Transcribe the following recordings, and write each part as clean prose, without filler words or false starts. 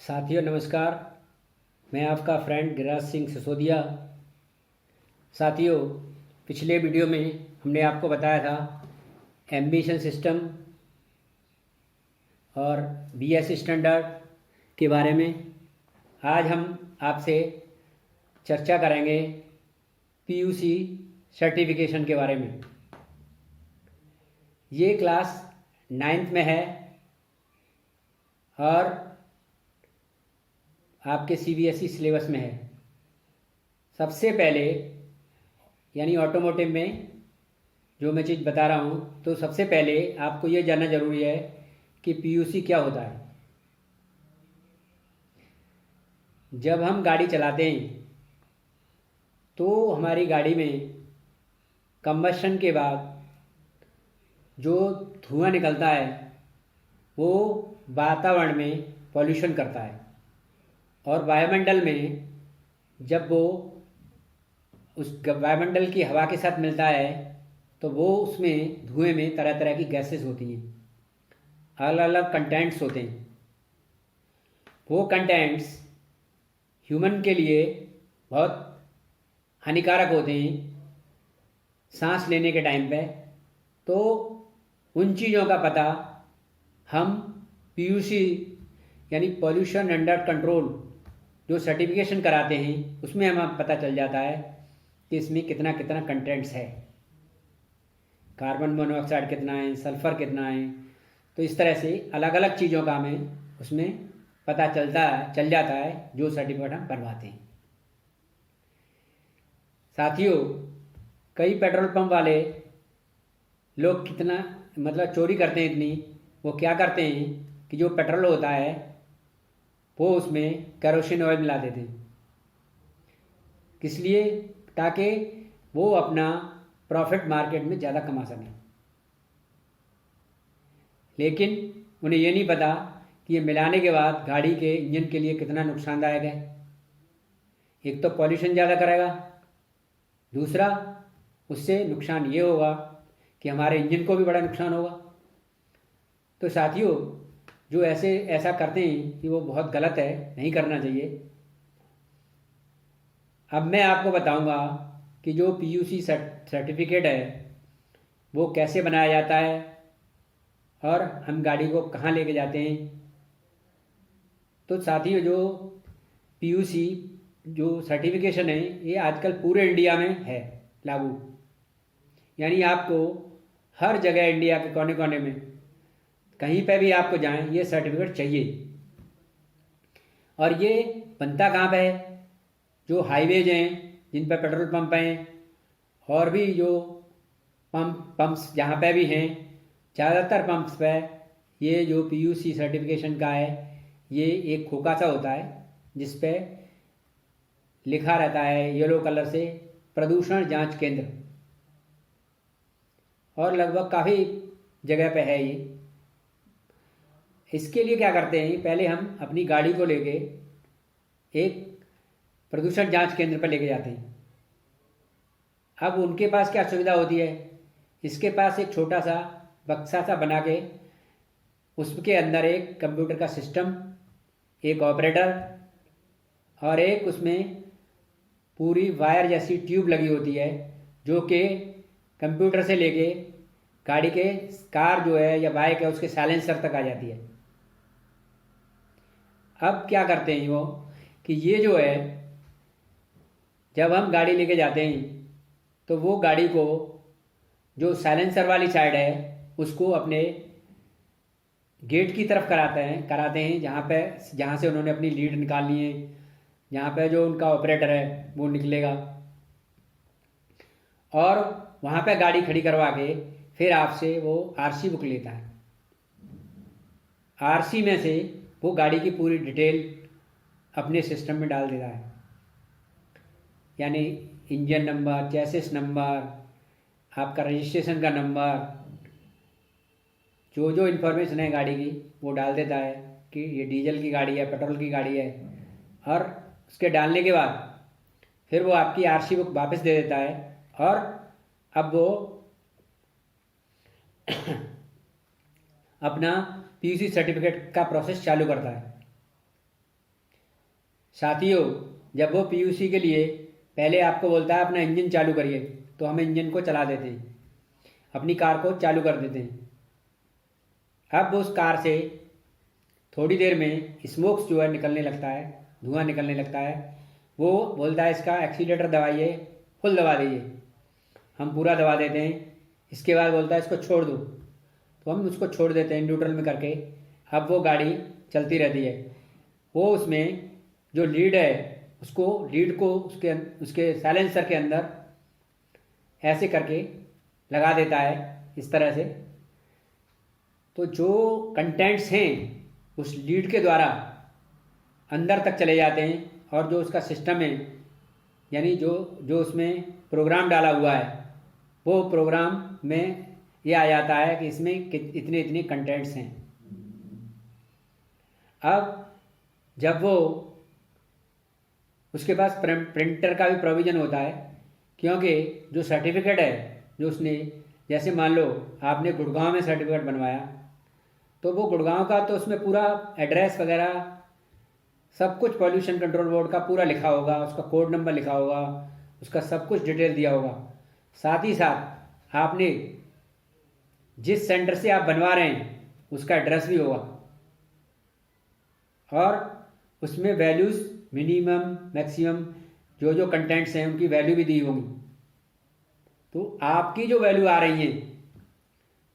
साथियों नमस्कार। मैं आपका फ्रेंड गिरिराज सिंह सिसोदिया। साथियों, पिछले वीडियो में हमने आपको बताया था एम्बिशन सिस्टम और बीएस स्टैंडर्ड के बारे में। आज हम आपसे चर्चा करेंगे पीयूसी सर्टिफिकेशन के बारे में। ये क्लास 9th में है और आपके सीबीएसई सिलेबस में है। सबसे पहले यानी ऑटोमोटिव में जो मैं चीज़ बता रहा हूँ, तो सबसे पहले आपको ये जानना ज़रूरी है कि पीयूसी क्या होता है। जब हम गाड़ी चलाते हैं तो हमारी गाड़ी में कंबशन के बाद जो धुआं निकलता है वो वातावरण में पॉल्यूशन करता है, और वायुमंडल में जब वो उस वायुमंडल की हवा के साथ मिलता है तो वो उसमें धुएं में तरह तरह की गैसेस होती हैं, अलग अलग कंटेंट्स होते हैं। वो कंटेंट्स ह्यूमन के लिए बहुत हानिकारक होते हैं सांस लेने के टाइम पे। तो उन चीज़ों का पता हम पीयूसी यानी पॉल्यूशन अंडर कंट्रोल जो सर्टिफिकेशन कराते हैं उसमें हमें पता चल जाता है कि इसमें कितना कितना कंटेंट्स है, कार्बन मोनोऑक्साइड कितना है, सल्फ़र कितना है। तो इस तरह से अलग अलग चीज़ों का हमें उसमें पता चल जाता है जो सर्टिफिकेट हम बनवाते हैं। साथियों, कई पेट्रोल पंप वाले लोग कितना चोरी करते हैं इतनी। वो क्या करते हैं कि जो पेट्रोल होता है वो उसमें केरोसिन ऑयल मिला देते हैं, किस लिए? ताकि वो अपना प्रॉफिट मार्केट में ज़्यादा कमा सकें। लेकिन उन्हें ये नहीं पता कि ये मिलाने के बाद गाड़ी के इंजन के लिए कितना नुकसानदायक है। एक तो पॉल्यूशन ज़्यादा करेगा, दूसरा उससे नुकसान ये होगा कि हमारे इंजन को भी बड़ा नुकसान होगा। तो साथियों, जो ऐसा करते हैं कि वो बहुत गलत है, नहीं करना चाहिए। अब मैं आपको बताऊंगा कि जो पीयूसी सर्टिफिकेट है वो कैसे बनाया जाता है और हम गाड़ी को कहाँ लेके जाते हैं। तो साथियों, जो पीयूसी जो सर्टिफिकेशन है ये आजकल पूरे इंडिया में है लागू। यानी आपको हर जगह इंडिया के कोने कोने में कहीं पे भी आपको जाएं ये सर्टिफिकेट चाहिए। और ये बनता कहाँ पे है? जो हाईवेज हैं जिन पर पेट्रोल पंप हैं और भी जो पंप्स जहाँ पे भी हैं, ज़्यादातर पंप्स पे ये जो पीयूसी सर्टिफिकेशन का है ये एक खोखा सा होता है जिस पे लिखा रहता है येलो कलर से प्रदूषण जांच केंद्र। और लगभग काफ़ी जगह पे है ये। इसके लिए क्या करते हैं, पहले हम अपनी गाड़ी को लेके एक प्रदूषण जांच केंद्र पर लेके जाते हैं। अब उनके पास क्या सुविधा होती है, इसके पास एक छोटा सा बक्सा सा बना के उसके अंदर एक कंप्यूटर का सिस्टम, एक ऑपरेटर और एक उसमें पूरी वायर जैसी ट्यूब लगी होती है जो कि कंप्यूटर से लेके गाड़ी के कार जो है या बाइक है उसके साइलेंसर तक आ जाती है। अब क्या करते हैं वो कि ये जो है जब हम गाड़ी लेके जाते हैं तो वो गाड़ी को जो साइलेंसर वाली साइड है उसको अपने गेट की तरफ कराते हैं जहाँ से उन्होंने अपनी लीड निकालनी है, जहाँ पे जो उनका ऑपरेटर है वो निकलेगा और वहाँ पे गाड़ी खड़ी करवा के फिर आपसे वो आरसी बुक लेता है। आरसी में से वो गाड़ी की पूरी डिटेल अपने सिस्टम में डाल देता है, यानी इंजन नंबर, चैसिस नंबर, आपका रजिस्ट्रेशन का नंबर, जो जो इन्फॉर्मेशन है गाड़ी की वो डाल देता है कि ये डीजल की गाड़ी है, पेट्रोल की गाड़ी है। और उसके डालने के बाद फिर वो आपकी आरसी बुक वापस दे देता है और अब वो अपना पीयूसी सर्टिफिकेट का प्रोसेस चालू करता है। साथियों, जब वो पीयूसी के लिए पहले आपको बोलता है अपना इंजन चालू करिए, तो हम इंजन को चला देते हैं, अपनी कार को चालू कर देते हैं। अब उस कार से थोड़ी देर में स्मोक्स जो है निकलने लगता है, धुआं निकलने लगता है। वो बोलता है इसका एक्सीलेटर दबाइए, फुल दबा दीजिए। हम पूरा दबा देते हैं। इसके बाद बोलता है इसको छोड़ दो, तो हम उसको छोड़ देते हैं न्यूट्रल में करके। अब वो गाड़ी चलती रहती है। वो उसमें जो लीड है उसको लीड को उसके उसके साइलेंसर के अंदर ऐसे करके लगा देता है, इस तरह से। तो जो कंटेंट्स हैं उस लीड के द्वारा अंदर तक चले जाते हैं, और जो उसका सिस्टम है, यानी जो जो उसमें प्रोग्राम डाला हुआ है, वो प्रोग्राम में ये आ जाता है कि इसमें इतने इतने कंटेंट्स हैं। अब जब वो उसके पास प्रिंटर का भी प्रोविज़न होता है, क्योंकि जो सर्टिफिकेट है जो उसने, जैसे मान लो आपने गुड़गांव में सर्टिफिकेट बनवाया, तो वो गुड़गांव का तो उसमें पूरा एड्रेस वगैरह सब कुछ पॉल्यूशन कंट्रोल बोर्ड का पूरा लिखा होगा, उसका कोड नंबर लिखा होगा, उसका सब कुछ डिटेल दिया होगा। साथ ही साथ आपने जिस सेंटर से आप बनवा रहे हैं उसका एड्रेस भी होगा, और उसमें वैल्यूज़ मिनिमम मैक्सिमम जो जो कंटेंट्स हैं उनकी वैल्यू भी दी होंगी। तो आपकी जो वैल्यू आ रही है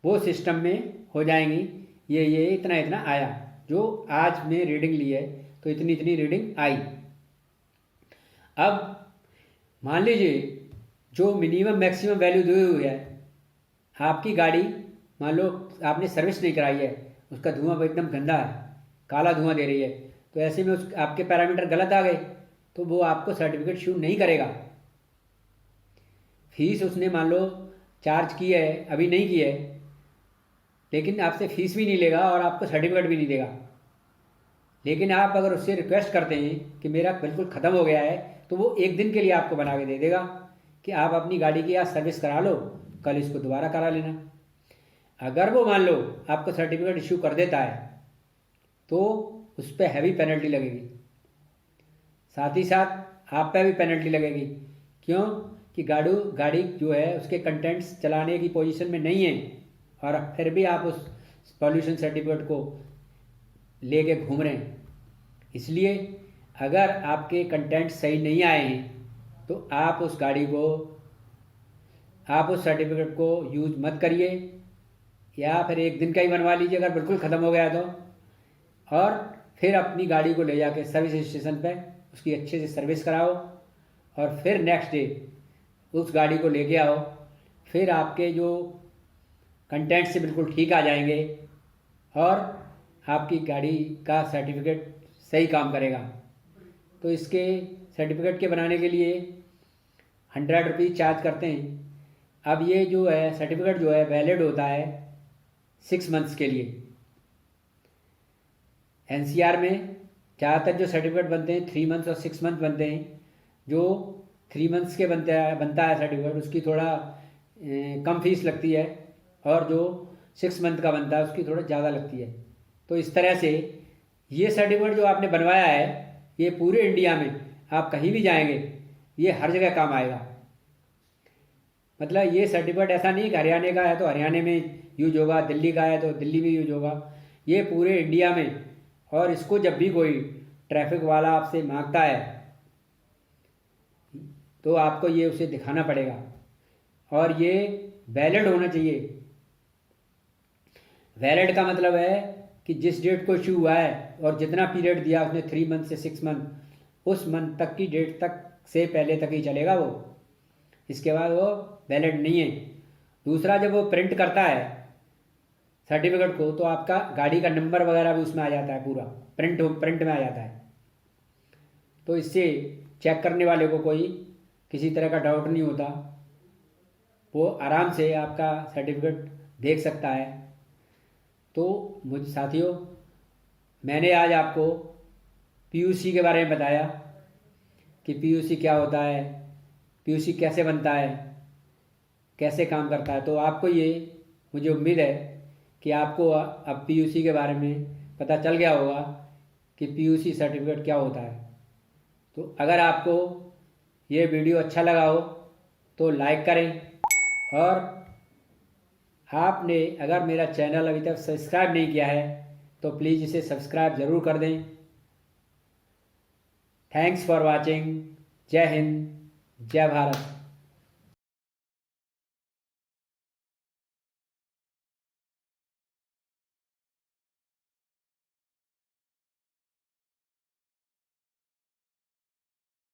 वो सिस्टम में हो जाएंगी, ये इतना इतना आया, जो आज में रीडिंग ली है तो इतनी इतनी रीडिंग आई। अब मान लीजिए जो मिनिमम मैक्सिमम वैल्यू दी हुई है, आपकी गाड़ी मान लो आपने सर्विस नहीं कराई है, उसका धुआं एकदम गंदा है, काला धुआं दे रही है, तो ऐसे में उस आपके पैरामीटर गलत आ गए तो वो आपको सर्टिफिकेट इशू नहीं करेगा। फीस उसने मान लो चार्ज की है, अभी नहीं की है, लेकिन आपसे फीस भी नहीं लेगा और आपको सर्टिफिकेट भी नहीं देगा। लेकिन आप अगर उससे रिक्वेस्ट करते हैं कि मेरा बिल्कुल ख़त्म हो गया है, तो वो एक दिन के लिए आपको बना के दे देगा कि आप अपनी गाड़ी की आज सर्विस करा लो, कल इसको दोबारा करा लेना। अगर वो मान लो आपको सर्टिफिकेट इशू कर देता है तो उस पर हैवी पेनल्टी लगेगी, साथ ही साथ आप पे भी पेनल्टी लगेगी। क्यों कि गाड़ी जो है उसके कंटेंट्स चलाने की पोजीशन में नहीं है, और फिर भी आप उस पॉल्यूशन सर्टिफिकेट को लेके घूम रहे हैं। इसलिए अगर आपके कंटेंट सही नहीं आए हैं तो आप उस सर्टिफिकेट को यूज़ मत करिए, या फिर एक दिन का ही बनवा लीजिए अगर बिल्कुल ख़त्म हो गया तो, और फिर अपनी गाड़ी को ले जाके सर्विस स्टेशन पे उसकी अच्छे से सर्विस कराओ, और फिर नेक्स्ट डे उस गाड़ी को लेके आओ। फिर आपके जो कंटेंट से बिल्कुल ठीक आ जाएंगे और आपकी गाड़ी का सर्टिफिकेट सही काम करेगा। तो इसके सर्टिफिकेट के बनाने के लिए 100 रुपीज़ चार्ज करते हैं। अब ये जो है सर्टिफिकेट जो है वैलिड होता है 6 मंथ्स के लिए। एनसीआर में ज़्यादातर जो सर्टिफिकेट बनते हैं 3 मंथ्स और 6 मंथ बनते हैं। जो 3 मंथ्स के बनता है सर्टिफिकेट, उसकी थोड़ा कम फीस लगती है, और जो 6 मंथ का बनता है उसकी थोड़ा ज़्यादा लगती है। तो इस तरह से ये सर्टिफिकेट जो आपने बनवाया है, ये पूरे इंडिया में आप कहीं भी जाएंगे ये हर जगह काम आएगा। मतलब ये सर्टिफिकेट ऐसा नहीं कि हरियाणा का है तो हरियाणा में यूज होगा, दिल्ली का है तो दिल्ली में यूज होगा, ये पूरे इंडिया में। और इसको जब भी कोई ट्रैफिक वाला आपसे मांगता है तो आपको ये उसे दिखाना पड़ेगा, और ये वैलिड होना चाहिए। वैलिड का मतलब है कि जिस डेट को इशू हुआ है और जितना पीरियड दिया उसने 3 मंथ से 6 मंथ, उस मंथ तक की डेट तक से पहले तक ही चलेगा वो, इसके बाद वो वैलिड नहीं है। दूसरा, जब वो प्रिंट करता है सर्टिफिकेट को तो आपका गाड़ी का नंबर वगैरह भी उसमें आ जाता है, पूरा प्रिंट में आ जाता है। तो इससे चेक करने वाले को कोई किसी तरह का डाउट नहीं होता, वो आराम से आपका सर्टिफिकेट देख सकता है। तो मुझे साथियों, मैंने आज आपको पीयूसी के बारे में बताया कि पीयूसी क्या होता है, पीयूसी कैसे बनता है, कैसे काम करता है। तो आपको ये, मुझे उम्मीद है कि आपको अब पीयूसी के बारे में पता चल गया होगा कि पीयूसी सर्टिफिकेट क्या होता है। तो अगर आपको ये वीडियो अच्छा लगा हो तो लाइक करें, और आपने अगर मेरा चैनल अभी तक सब्सक्राइब नहीं किया है तो प्लीज़ इसे सब्सक्राइब ज़रूर कर दें। Thanks for watching. जय हिंद, जय भारत।